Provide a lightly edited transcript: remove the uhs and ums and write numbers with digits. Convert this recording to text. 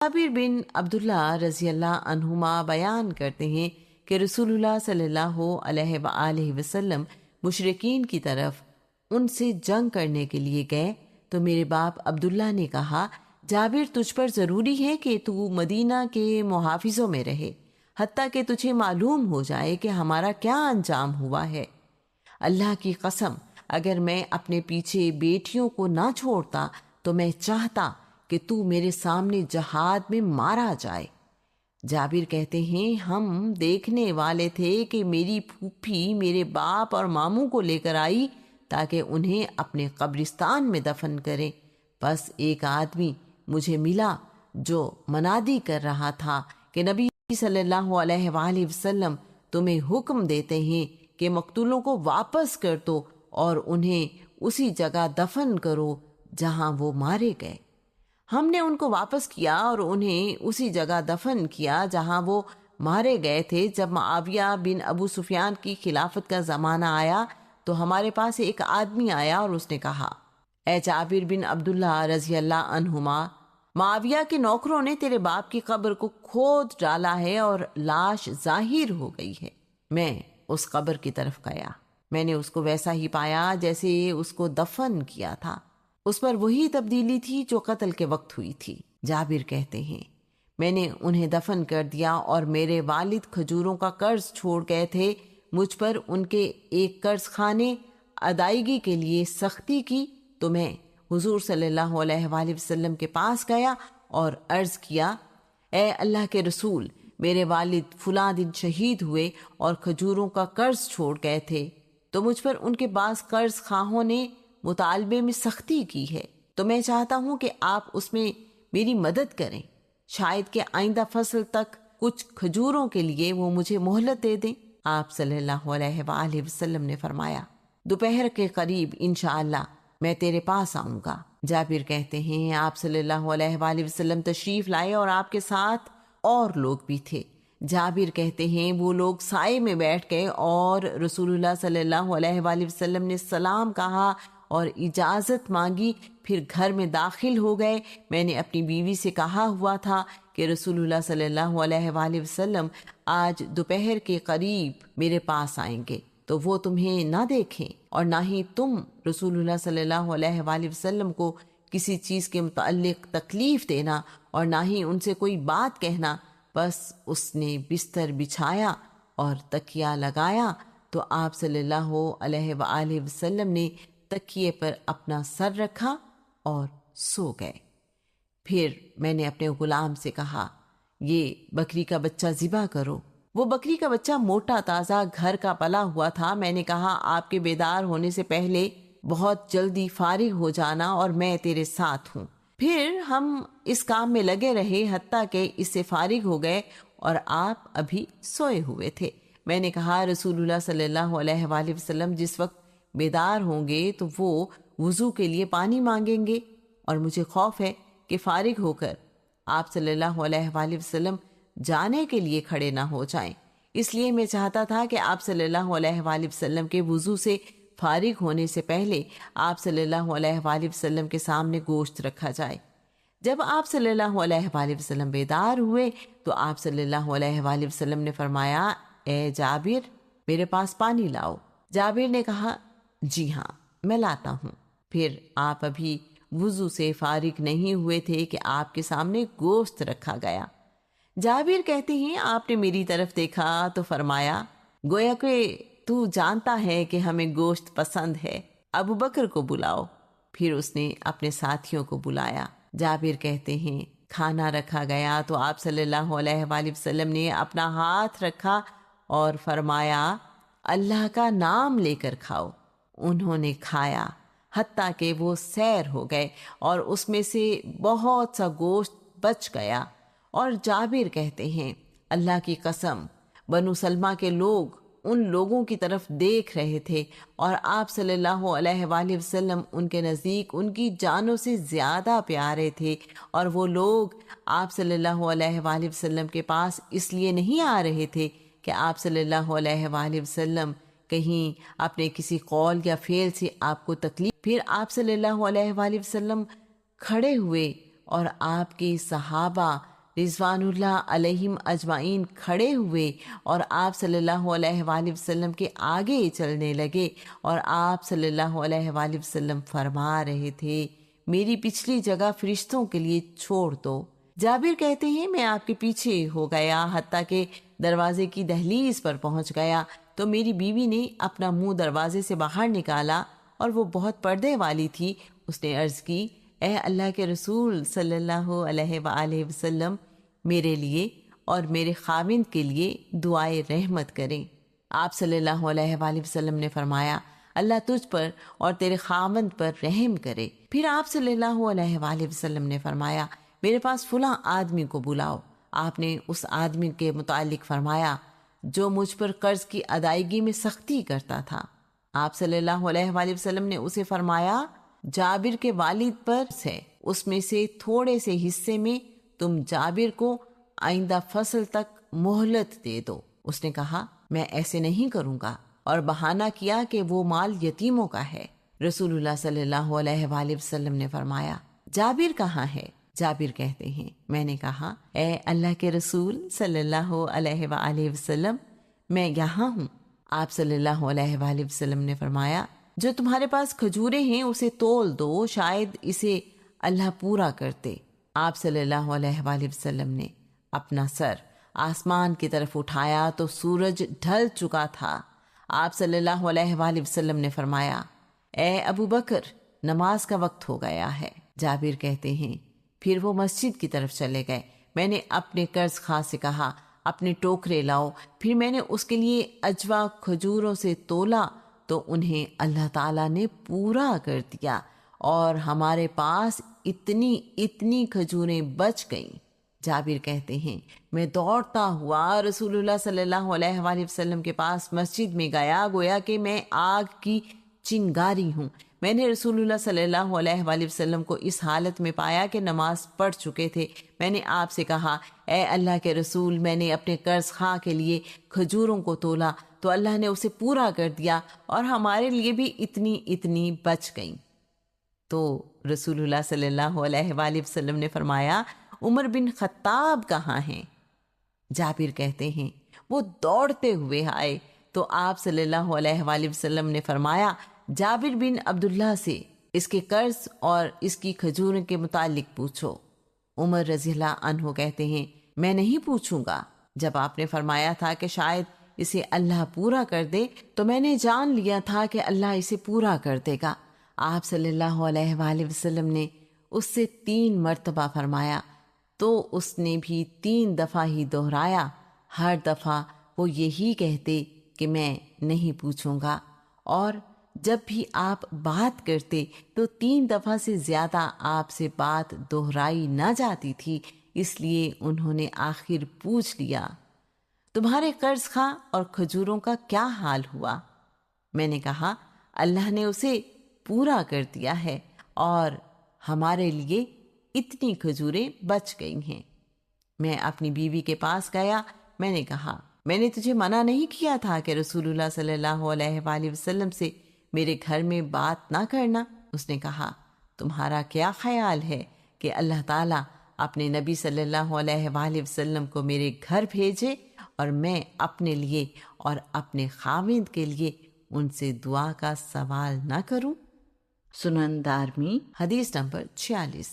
जाबिर बिन अब्दुल्ला रज़ी अल्लाह अन्हुमा बयान करते हैं कि रसूलुल्लाह सल्लल्लाहु अलैहि वसल्लम मुशरिकीन की तरफ उनसे जंग करने के लिए गए तो मेरे बाप अब्दुल्ला ने कहा, जाबिर तुझ पर ज़रूरी है कि तू मदीना के मुहाफिज़ों में रहे हत्ता कि तुझे मालूम हो जाए कि हमारा क्या अंजाम हुआ है। अल्लाह की कसम, अगर मैं अपने पीछे बेटियों को ना छोड़ता तो मैं चाहता कि तू मेरे सामने जहाद में मारा जाए। जाबिर कहते हैं, हम देखने वाले थे कि मेरी फूफी मेरे बाप और मामू को लेकर आई ताकि उन्हें अपने कब्रिस्तान में दफन करें। बस एक आदमी मुझे मिला जो मनादी कर रहा था कि नबी सल्लल्लाहु अलैहि वसल्लम तुम्हें हुक्म देते हैं कि मकतूलों को वापस कर दो और उन्हें उसी जगह दफन करो जहां वो मारे गए। हमने उनको वापस किया और उन्हें उसी जगह दफन किया जहां वो मारे गए थे। जब मुआविया बिन अबू सुफियान की खिलाफत का ज़माना आया तो हमारे पास एक आदमी आया और उसने कहा, ए जाबिर बिन अब्दुल्ला रज़ी अल्लाह अन्हुमा, मुआविया के नौकरों ने तेरे बाप की कब्र को खोद डाला है और लाश जाहिर हो गई है। मैं उस कब्र की तरफ गया, मैंने उसको वैसा ही पाया जैसे उसको दफन किया था। उस पर वही तब्दीली थी जो कत्ल के वक्त हुई थी। जाबिर कहते हैं, मैंने उन्हें दफन कर दिया और मेरे वालिद खजूरों का कर्ज छोड़ गए थे। मुझ पर उनके एक कर्ज खाने अदायगी के लिए सख्ती की तो मैं हुजूर सल्लल्लाहु अलैहि वसल्लम के पास गया और अर्ज़ किया, ए अल्लाह के रसूल, मेरे वालिद फुला दिन शहीद हुए और खजूरों का कर्ज छोड़ गए थे, तो मुझ पर उनके पास कर्ज खाहों ने मुतालबे में सख्ती की है, तो मैं चाहता हूँ कि आप उसमें मेरी मदद करें। शायद कि आइंदा फसल तक कुछ खजूरों के लिए वो मुझे मोहलत दे दें। आप सल्लल्लाहु अलैहि वसल्लम ने फरमाया, दोपहर के करीब इंशाअल्लाह मैं तेरे पास आऊँगा। जाबिर कहते हैं, आप सल्लल्लाहु अलैहि वसल्लम तशरीफ़ लाए और आपके साथ और लोग भी थे। जाबिर कहते हैं, वो लोग साए में बैठ गए और रसूलुल्लाह सल्लल्लाहु अलैहि वसल्लम ने सलाम कहा और इजाज़त मांगी, फिर घर में दाखिल हो गए। मैंने अपनी बीवी से कहा हुआ था कि रसूलुल्लाह सल्लल्लाहु अलैहि वसल्लम आज दोपहर के करीब मेरे पास आएंगे, तो वो तुम्हें ना देखें और ना ही तुम रसूलुल्लाह सल्लल्लाहु अलैहि वसल्लम को किसी चीज़ के मुताल्लिक तकलीफ़ देना और ना ही उनसे कोई बात कहना। बस उसने बिस्तर बिछाया और तकिया लगाया तो आप सल्लल्लाहु अलैहि वसल्लम ने तकिए पर अपना सर रखा और सो गए। फिर मैंने अपने गुलाम से कहा, ये बकरी का बच्चा ज़िबा करो। वो बकरी का बच्चा मोटा ताज़ा घर का पला हुआ था। मैंने कहा, आपके बेदार होने से पहले बहुत जल्दी फारिग हो जाना और मैं तेरे साथ हूँ। फिर हम इस काम में लगे रहे हत्ता के इससे फारिग हो गए और आप अभी सोए हुए थे। मैंने कहा, रसूलुल्लाह सल्लल्लाहु अलैहि वसल्लम जिस वक्त बेदार होंगे तो वो वुज़ू के लिए पानी मांगेंगे और मुझे खौफ है कि फारिग होकर आप सल्लल्लाहु अलैहि वसल्लम जाने के लिए खड़े ना हो जाएं। इसलिए मैं चाहता था कि आप सल्लल्लाहु अलैहि वसल्लम के वुज़ू से फारिग होने से पहले आप सल्लल्लाहु अलैहि वसल्लम के सामने गोश्त रखा जाए। जब आप सल्लल्लाहु अलैहि वसल्लम बेदार हुए तो आप सल्लल्लाहु अलैहि वसल्लम ने फरमाया, ए जाबिर, मेरे पास पानी लाओ। जाबिर ने कहा, जी हाँ, मैं लाता हूँ। फिर आप अभी वुज़ू से फारिग नहीं हुए थे कि आपके सामने गोश्त रखा गया। जाबिर कहते हैं, आपने मेरी तरफ देखा तो फरमाया, गोया कि तू जानता है कि हमें गोश्त पसंद है, अबू बकर को बुलाओ। फिर उसने अपने साथियों को बुलाया। जाबिर कहते हैं, खाना रखा गया तो आप सल्लल्लाहु अलैहि वसल्लम ने अपना हाथ रखा और फरमाया, अल्लाह का नाम लेकर खाओ। उन्होंने खाया हत्ता कि वो सैर हो गए और उसमें से बहुत सा गोश्त बच गया। और जाबिर कहते हैं, अल्लाह की कसम, बनु सलमा के लोग उन लोगों की तरफ देख रहे थे और आप सल्लल्लाहु अलैहि वसल्लम उनके नज़दीक उनकी जानों से ज़्यादा प्यारे थे और वो लोग आप सल्लल्लाहु अलैहि वसल्लम के पास इसलिए नहीं आ रहे थे कि आप सल्लल्लाहु अलैहि वसल्लम कहीं अपने किसी कौल या फेल से आपको तकलीफ। फिर आप सल्लल्लाहु अलैहि वसल्लम खड़े हुए اور آپ کے صحابہ رضوان اللہ علیہم اجمعین کھڑے ہوئے اور آپ صلی اللہ علیہ وآلہ وسلم کے آگے چلنے لگے، اور آپ صلی اللہ علیہ وآلہ وسلم فرما رہے تھے میری پچھلی جگہ فرشتوں کے لیے چھوڑ دو۔ جابر کہتے ہیں میں آپ کے پیچھے ہو گیا حتیٰ کہ دروازے کی دہلیز پر پہنچ گیا تو میری بیوی نے اپنا منہ دروازے سے باہر نکالا اور وہ بہت پردے والی تھی۔ اس نے عرض کی اے اللہ کے رسول صلی اللہ علیہ وآلہ وسلم، میرے لیے اور میرے خاوند کے لیے دعائے رحمت کریں۔ آپ صلی اللہ علیہ وآلہ وسلم نے فرمایا اللہ تجھ پر اور تیرے خاوند پر رحم کرے۔ پھر آپ صلی اللہ علیہ وآلہ وسلم نے فرمایا میرے پاس فلاں آدمی کو بلاؤ۔ آپ نے اس آدمی کے متعلق فرمایا جو مجھ پر قرض کی ادائیگی میں سختی کرتا تھا۔ آپ صلی اللہ علیہ وآلہ وسلم نے اسے فرمایا جابر کے والد پر ہے، اس میں سے تھوڑے سے حصے میں تم جابر کو آئندہ فصل تک مہلت دے دو۔ اس نے کہا میں ایسے نہیں کروں گا، اور بہانہ کیا کہ وہ مال یتیموں کا ہے۔ رسول اللہ صلی اللہ علیہ وآلہ وسلم نے فرمایا جابر کہاں ہے؟ جابر کہتے ہیں میں نے کہا اے اللہ کے رسول صلی اللہ علیہ وآلہ وسلم میں یہاں ہوں۔ آپ صلی اللہ علیہ وآلہ وسلم نے فرمایا جو تمہارے پاس کھجوریں ہیں اسے تول دو، شاید اسے اللہ پورا کرتے۔ آپ صلی اللہ علیہ وآلہ وسلم نے اپنا سر آسمان کی طرف اٹھایا تو سورج ڈھل چکا تھا۔ آپ صلی اللہ علیہ وآلہ وسلم نے فرمایا اے ابو بکر نماز کا وقت ہو گیا ہے۔ جابر کہتے ہیں پھر وہ مسجد کی طرف چلے گئے۔ میں نے اپنے قرض خواہ سے کہا اپنے ٹوکرے لاؤ، پھر میں نے اس کے لیے اجوا کھجوروں سے تولا تو انہیں اللہ تعالیٰ نے پورا کر دیا اور ہمارے پاس اتنی کھجوریں بچ گئیں۔ جابر کہتے ہیں میں دوڑتا ہوا رسول اللہ صلی اللہ علیہ وآلہ وسلم کے پاس مسجد میں گیا گویا کہ میں آگ کی چنگاری ہوں۔ میں نے رسول اللہ صلی اللہ علیہ وآلہ وسلم کو اس حالت میں پایا کہ نماز پڑھ چکے تھے۔ میں نے آپ سے کہا اے اللہ کے رسول میں نے اپنے قرض خواہ کے لیے کھجوروں کو تولا تو اللہ نے اسے پورا کر دیا اور ہمارے لیے بھی اتنی بچ گئیں۔ تو رسول اللہ صلی اللہ علیہ وآلہ وسلم نے فرمایا عمر بن خطاب کہاں ہیں؟ جابر کہتے ہیں وہ دوڑتے ہوئے آئے تو آپ صلی اللہ علیہ وآلہ وسلم نے فرمایا جابر بن عبداللہ سے اس کے قرض اور اس کی کھجوروں کے متعلق پوچھو۔ عمر رضی اللہ عنہ کہتے ہیں میں نہیں پوچھوں گا۔ جب آپ نے فرمایا تھا کہ شاید اسے اللہ پورا کر دے تو میں نے جان لیا تھا کہ اللہ اسے پورا کر دے گا۔ آپ صلی اللہ علیہ وآلہ وسلم نے اس سے 3 مرتبہ فرمایا تو اس نے بھی 3 دفعہ ہی دہرایا۔ ہر دفعہ وہ یہی کہتے کہ میں نہیں پوچھوں گا، اور جب بھی آپ بات کرتے تو 3 دفعہ سے زیادہ آپ سے بات دہرائی نہ جاتی تھی، اس لیے انہوں نے آخر پوچھ لیا تمہارے قرض خواہ اور کھجوروں کا کیا حال ہوا؟ میں نے کہا اللہ نے اسے پورا کر دیا ہے اور ہمارے لیے اتنی کھجوریں بچ گئی ہیں۔ میں اپنی بیوی کے پاس گیا، میں نے کہا میں نے تجھے منع نہیں کیا تھا کہ رسول اللہ صلی اللہ علیہ وآلہ وسلم سے میرے گھر میں بات نہ کرنا؟ اس نے کہا تمہارا کیا خیال ہے کہ اللہ تعالیٰ اپنے نبی صلی اللہ علیہ وآلہ وسلم کو میرے گھر بھیجے اور میں اپنے لیے اور اپنے خاوند کے لیے ان سے دعا کا سوال نہ کروں؟ سنن دارمی حدیث نمبر 46۔